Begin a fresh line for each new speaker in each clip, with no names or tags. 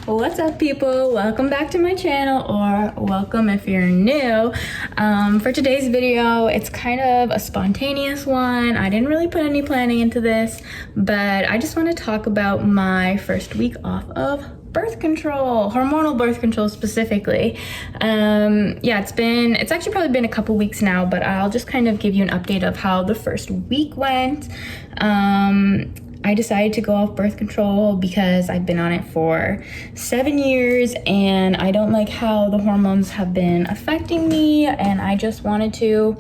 What's up, people? Welcome back to my channel, or welcome if you're new. For today's video, it's kind of a spontaneous one. I didn't really put any planning into this, but I just want to talk about my first week off of birth control, hormonal birth control specifically. Yeah, it's actually probably been a couple weeks now, but I'll just kind of give you an update of how the first week went. I decided to go off birth control because I've been on it for 7 years and I don't like how the hormones have been affecting me, and I just wanted to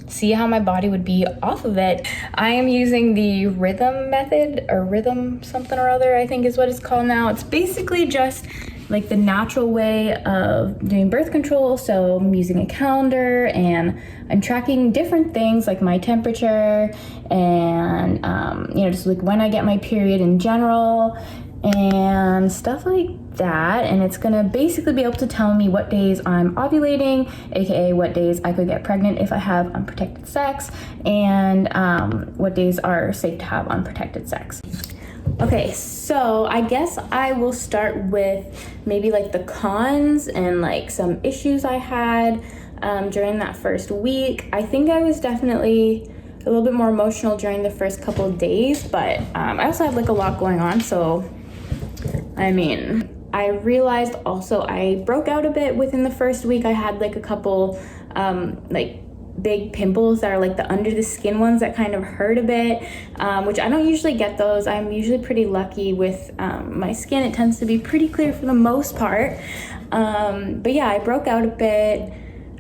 see how my body would be off of it. I am using the rhythm method, or rhythm something or other, I think is what it's called now. It's basically just like the natural way of doing birth control. So I'm using a calendar and I'm tracking different things like my temperature and just like when I get my period in general and stuff like that. And it's gonna basically be able to tell me what days I'm ovulating, aka what days I could get pregnant if I have unprotected sex, and what days are safe to have unprotected sex. Okay, so I guess I will start with maybe like the cons and like some issues I had during that first week. I think I was definitely a little bit more emotional during the first couple of days, but I also had like a lot going on. So, I mean, I realized also I broke out a bit within the first week. I had like a couple like big pimples that are like the under the skin ones that kind of hurt a bit, which I don't usually get those. I'm usually pretty lucky with my skin. It tends to be pretty clear for the most part. But yeah, I broke out a bit.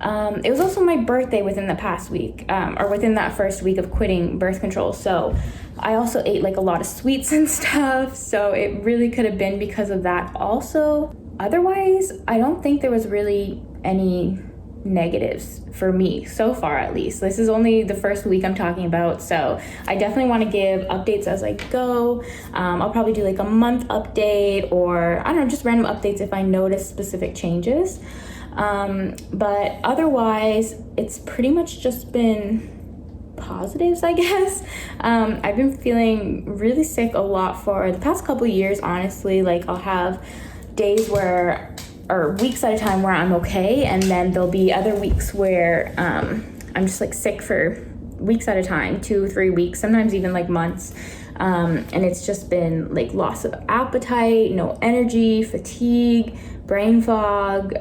It was also my birthday within the past week, or within that first week of quitting birth control. So I also ate like a lot of sweets and stuff. So it really could have been because of that also. Otherwise, I don't think there was really any negatives for me so far, at least. This is only the first week I'm talking about, so I definitely want to give updates as I go. I'll probably do like a month update, or I don't know, just random updates if I notice specific changes. But otherwise, it's pretty much just been positives, I guess. I've been feeling really sick a lot for the past couple of years, honestly. Like, I'll have days or weeks at a time where I'm okay, and then there'll be other weeks where I'm just like sick for weeks at a time, 2-3 weeks, sometimes even like months. And it's just been like loss of appetite, no energy, fatigue, brain fog,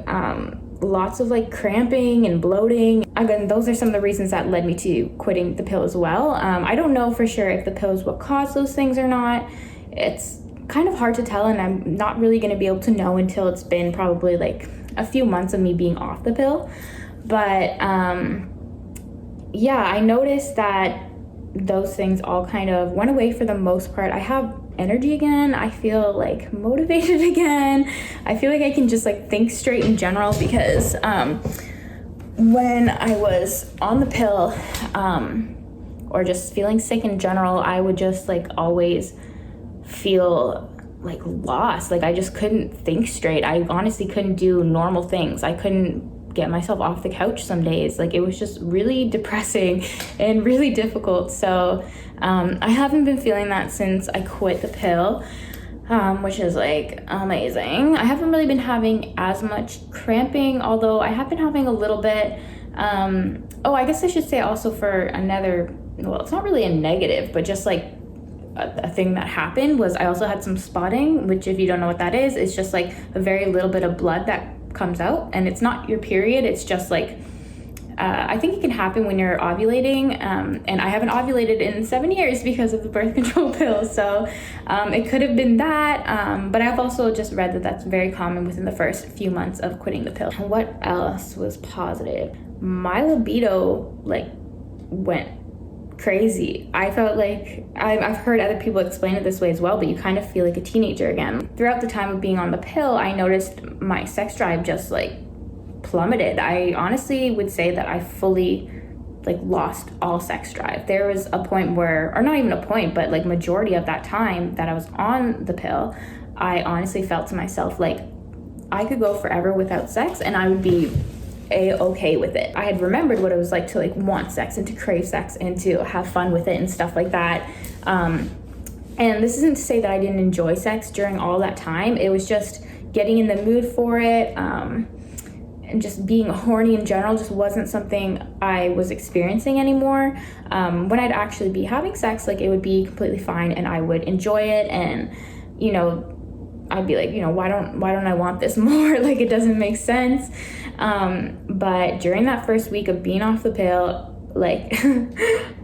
lots of like cramping and bloating. Again, those are some of the reasons that led me to quitting the pill as well. I don't know for sure if the pill is what caused those things or not. It's kind of hard to tell, and I'm not really going to be able to know until it's been probably like a few months of me being off the pill. But yeah, I noticed that those things all kind of went away for the most part. I have energy again. I feel like motivated again. I feel like I can just like think straight in general, because when I was on the pill or just feeling sick in general, I would just like always feel like lost. Like I just couldn't think straight. I honestly couldn't do normal things. I couldn't get myself off the couch some days. Like it was just really depressing and really difficult. So I haven't been feeling that since I quit the pill, which is like amazing. I haven't really been having as much cramping, although I have been having a little bit. I guess I should say also for another, well, it's not really a negative, but just like a thing that happened was I also had some spotting, which if you don't know what that is, it's just like a very little bit of blood that comes out, and it's not your period. It's just like I think it can happen when you're ovulating, and I haven't ovulated in 7 years because of the birth control pill, so it could have been that, but I've also just read that that's very common within the first few months of quitting the pill. What else was positive? My libido like went crazy. I felt like I've heard other people explain it this way as well, but you kind of feel like a teenager again. Throughout the time of being on the pill, I noticed my sex drive just like plummeted. I honestly would say that I fully like lost all sex drive. There was a point where, or not even a point, but like majority of that time that I was on the pill, I honestly felt to myself like I could go forever without sex and I would be okay with it. I had remembered what it was like to like want sex and to crave sex and to have fun with it and stuff like that. And this isn't to say that I didn't enjoy sex during all that time. It was just getting in the mood for it, and just being horny in general just wasn't something I was experiencing anymore. When I'd actually be having sex, like, it would be completely fine and I would enjoy it, and, you know, I'd be like, you know, why don't I want this more? Like, it doesn't make sense. But during that first week of being off the pill, like,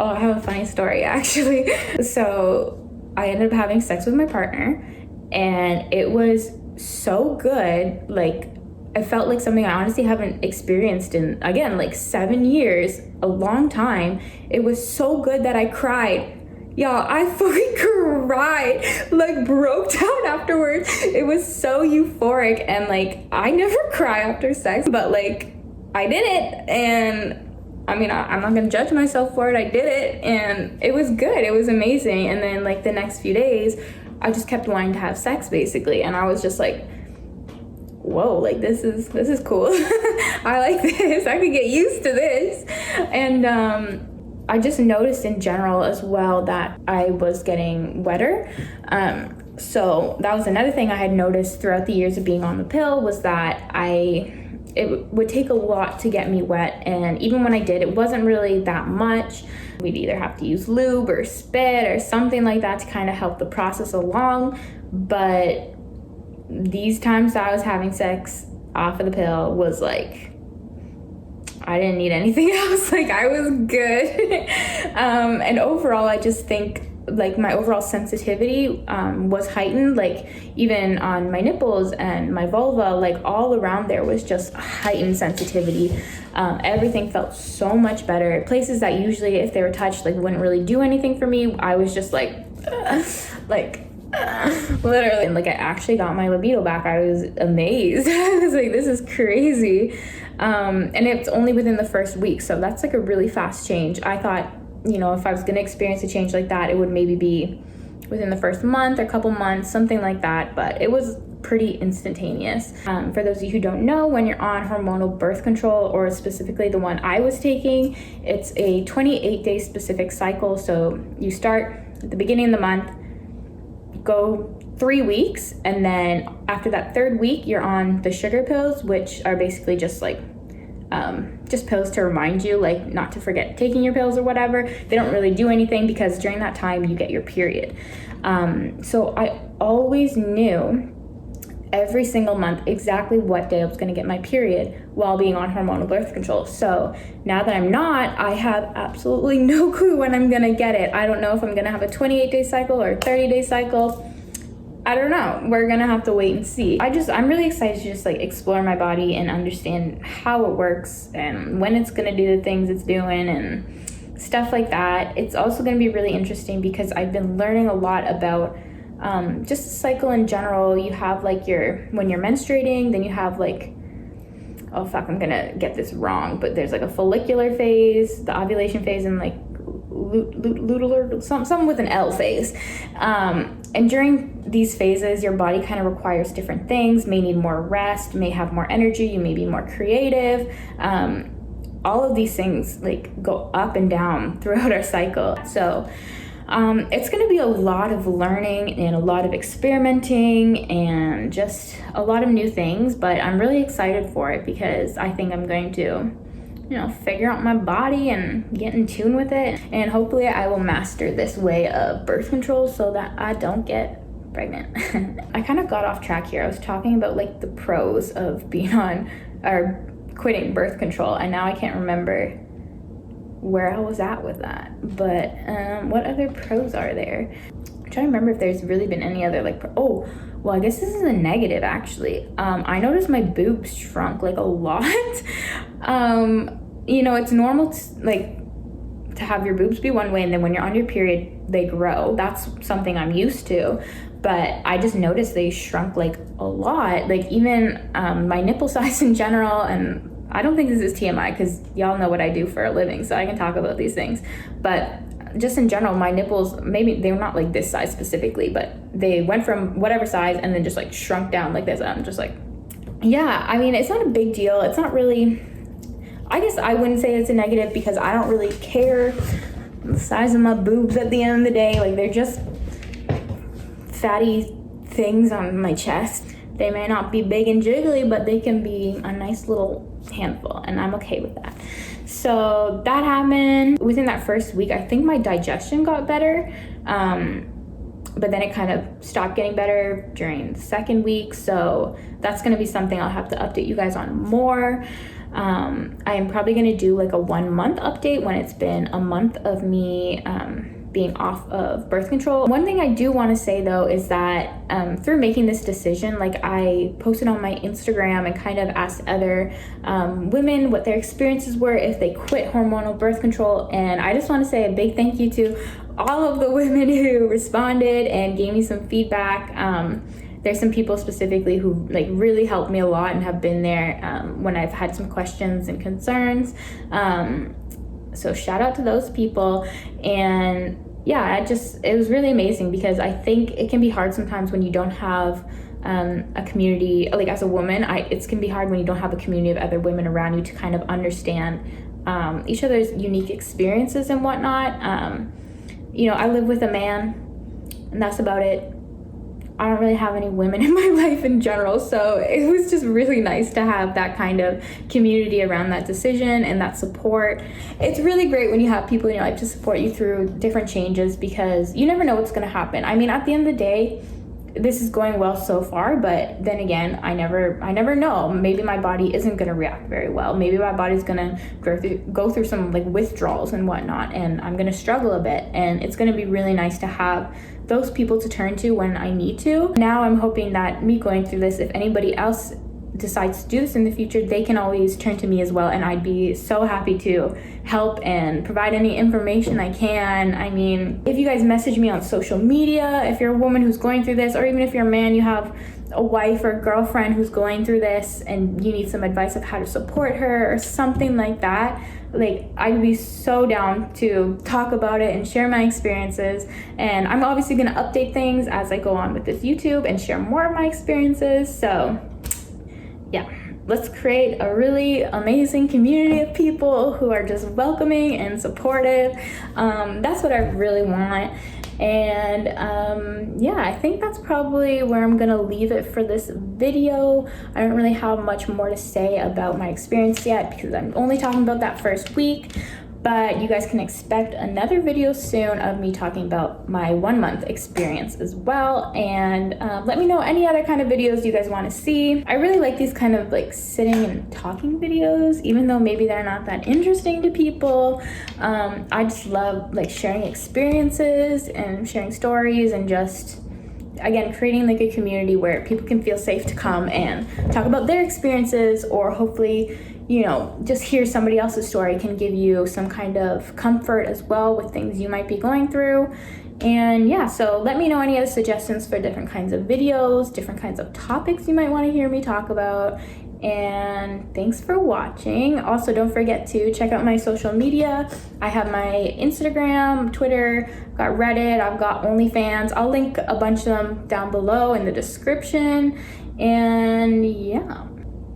oh, I have a funny story actually. So I ended up having sex with my partner, and it was so good. Like, I felt like something I honestly haven't experienced in, again, like 7 years, a long time. It was so good that I cried. Y'all, I fucking cried, like, broke down afterwards. It was so euphoric, and, like, I never cry after sex, but, like, I did it, and I mean, I'm not gonna judge myself for it. I did it, and it was good. It was amazing. And then, like, the next few days, I just kept wanting to have sex, basically, and I was just like, whoa, like, this is cool. I like this. I could get used to this. And I just noticed in general as well that I was getting wetter. So that was another thing I had noticed throughout the years of being on the pill, was that it would take a lot to get me wet, and even when I did, it wasn't really that much. We'd either have to use lube or spit or something like that to kind of help the process along. But these times that I was having sex off of the pill was like, I didn't need anything else. Like, I was good. And overall, I just think, like, my overall sensitivity was heightened. Like, even on my nipples and my vulva, like, all around there was just heightened sensitivity. Everything felt so much better. Places that usually, if they were touched, like, wouldn't really do anything for me, I was just like, literally. And, like, I actually got my libido back. I was amazed. I was like, this is crazy. And it's only within the first week, so that's, like, a really fast change. I thought, you know, if I was gonna experience a change like that, it would maybe be within the first month or couple months, something like that, but it was pretty instantaneous. For those of you who don't know, when you're on hormonal birth control, or specifically the one I was taking, it's a 28-day specific cycle. So you start at the beginning of the month, go 3 weeks, and then after that third week, you're on the sugar pills, which are basically just like just pills to remind you, like, not to forget taking your pills or whatever. They don't really do anything because during that time you get your period. So I always knew every single month exactly what day I was going to get my period while being on hormonal birth control. So now that I'm not, I have absolutely no clue when I'm going to get it. I don't know if I'm going to have a 28-day cycle or a 30-day cycle. I don't know. We're gonna have to wait and see. I'm really excited to just, like, explore my body and understand how it works and when it's gonna do the things it's doing and stuff like that. It's also gonna be really interesting because I've been learning a lot about just the cycle in general. You have, like, when you're menstruating, then you have, like, oh fuck, I'm gonna get this wrong, but there's, like, a follicular phase, the ovulation phase, and, like, luteal, some with an L phase. And during these phases, your body kind of requires different things, may need more rest, may have more energy, you may be more creative. All of these things, like, go up and down throughout our cycle. So it's going to be a lot of learning and a lot of experimenting and just a lot of new things, but I'm really excited for it because I think I'm going to, you know, figure out my body and get in tune with it, and hopefully I will master this way of birth control so that I don't get pregnant. I kind of got off track here. I was talking about, like, the pros of being on or quitting birth control, and now I can't remember where I was at with that. But what other pros are there? I'm trying to remember if there's really been any other, like, oh, well, I guess this is a negative, actually. I noticed my boobs shrunk, like, a lot. You know, it's normal to have your boobs be one way, and then when you're on your period, they grow. That's something I'm used to. But I just noticed they shrunk, like, a lot. Like, even my nipple size in general, and I don't think this is TMI because y'all know what I do for a living, so I can talk about these things. But just in general, my nipples, maybe they were not like this size specifically, but they went from whatever size and then just, like, shrunk down like this. I'm just like, yeah, I mean, it's not a big deal. It's not really, I guess I wouldn't say it's a negative because I don't really care the size of my boobs at the end of the day. Like, they're just fatty things on my chest. They may not be big and jiggly, but they can be a nice little handful, and I'm okay with that. So that happened. Within that first week, I think my digestion got better, but then it kind of stopped getting better during the second week. So that's going to be something I'll have to update you guys on more. I am probably going to do like a 1 month update when it's been a month of me being off of birth control. One thing I do want to say though is that through making this decision, like I posted on my Instagram and kind of asked other women what their experiences were if they quit hormonal birth control, and I just want to say a big thank you to all of the women who responded and gave me some feedback. There's some people specifically who like really helped me a lot and have been there when I've had some questions and concerns. So shout out to those people. And yeah, it was really amazing, because I think it can be hard sometimes when you don't have a community, like as a woman, it can be hard when you don't have a community of other women around you to kind of understand each other's unique experiences and whatnot. You know, I live with a man, and that's about it. I don't really have any women in my life in general, so it was just really nice to have that kind of community around that decision and that support. It's really great when you have people in your life to support you through different changes, because you never know what's going to happen. I mean, at the end of the day, this is going well so far, but then again, I never know. Maybe my body isn't going to react very well. Maybe my body's going to go through some like withdrawals and whatnot, and I'm going to struggle a bit, and it's going to be really nice to have those people to turn to when I need to. Now I'm hoping that me going through this, if anybody else decides to do this in the future, they can always turn to me as well, and I'd be so happy to help and provide any information I can. I mean, if you guys message me on social media, if you're a woman who's going through this, or even if you're a man, you have a wife or a girlfriend who's going through this and you need some advice of how to support her or something like that, like I'd be so down to talk about it and share my experiences. And I'm obviously going to update things as I go on with this YouTube and share more of my experiences. So yeah, let's create a really amazing community of people who are just welcoming and supportive. That's what I really want. And yeah, I think that's probably where I'm gonna leave it for this video. I don't really have much more to say about my experience yet, because I'm only talking about that first week. But you guys can expect another video soon of me talking about my 1 month experience as well. And let me know any other kind of videos you guys want to see. I really like these kind of like sitting and talking videos, even though maybe they're not that interesting to people. I just love like sharing experiences and sharing stories, and just again creating like a community where people can feel safe to come and talk about their experiences, or hopefully, you know, just hear somebody else's story can give you some kind of comfort as well with things you might be going through. And yeah, so let me know any other suggestions for different kinds of videos, different kinds of topics you might want to hear me talk about. And thanks for watching. Also, don't forget to check out my social media. I have my Instagram, Twitter, I've got Reddit, I've got OnlyFans. I'll link a bunch of them down below in the description. And yeah,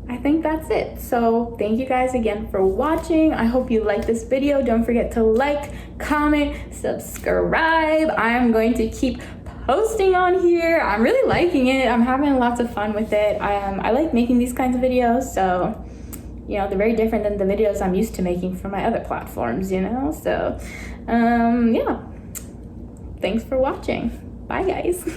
I think that's it. So thank you guys again for watching. I hope you liked this video. Don't forget to like, comment, subscribe. I am going to keep posting on here. I'm really liking it. I'm having lots of fun with it. I like making these kinds of videos, so you know, they're very different than the videos I'm used to making for my other platforms, you know. So yeah, thanks for watching. Bye guys.